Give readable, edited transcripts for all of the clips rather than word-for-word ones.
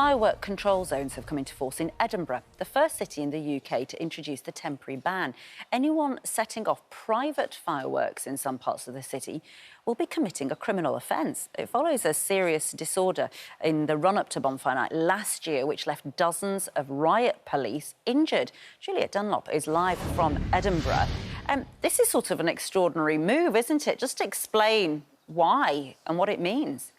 Firework control zones have come into force in Edinburgh, the first city in the UK to introduce the temporary ban. Anyone setting off private fireworks in some parts of the city will be committing a criminal offence. It follows a serious disorder in the run-up to Bonfire Night last year, which left dozens of riot police injured. Juliet Dunlop is live from Edinburgh. This is sort of an extraordinary move, isn't it? Just explain why and what it means.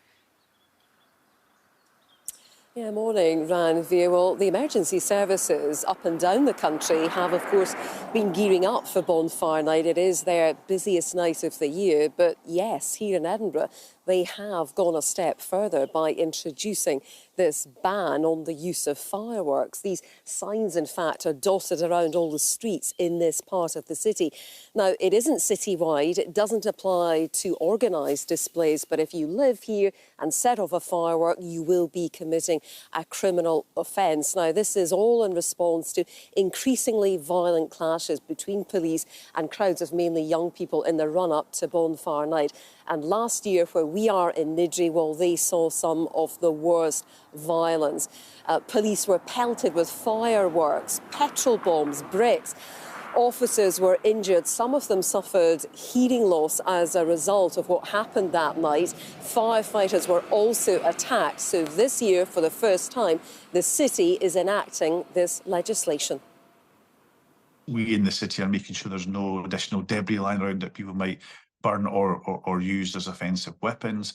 Yeah, morning, Ranveer. Well, the emergency services up and down the country have, of course, been gearing up for Bonfire Night. It is their busiest night of the year. But yes, here in Edinburgh, they have gone a step further by introducing this ban on the use of fireworks. These signs, in fact, are dotted around all the streets in this part of the city. Now, it isn't citywide. It doesn't apply to organised displays. But if you live here and set off a firework, you will be committing a criminal offence. Now, this is all in response to increasingly violent clashes between police and crowds of mainly young people in the run-up to Bonfire Night. And last year, where we are in Niddrie, well, they saw some of the worst violence. Police were pelted with fireworks, petrol bombs, bricks. Officers were injured. Some of them suffered hearing loss as a result of what happened that night. Firefighters were also attacked. So this year, for the first time, the city is enacting this legislation. We in the city are making sure there's no additional debris lying around that people might burn or use as offensive weapons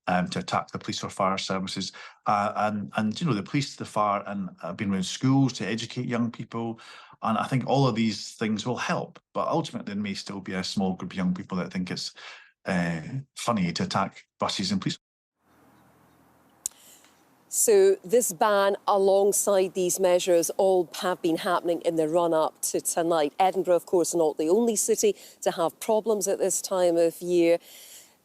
to attack the police or fire services. And you know, the police, the fire, and have been around schools to educate young people. And I think all of these things will help. But ultimately, there may still be a small group of young people that think it's funny to attack buses and police. So this ban, alongside these measures, all have been happening in the run-up to tonight. Edinburgh, of course, not the only city to have problems at this time of year.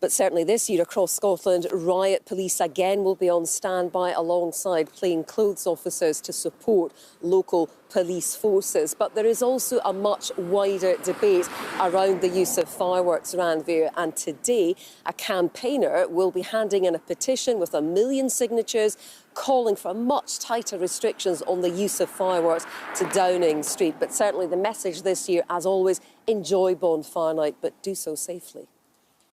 But certainly this year across Scotland, riot police again will be on standby alongside plainclothes officers to support local police forces. But there is also a much wider debate around the use of fireworks, Ranveer. And today, a campaigner will be handing in a petition with 1 million signatures calling for much tighter restrictions on the use of fireworks to Downing Street. But certainly the message this year, as always, enjoy Bonfire Night, but do so safely.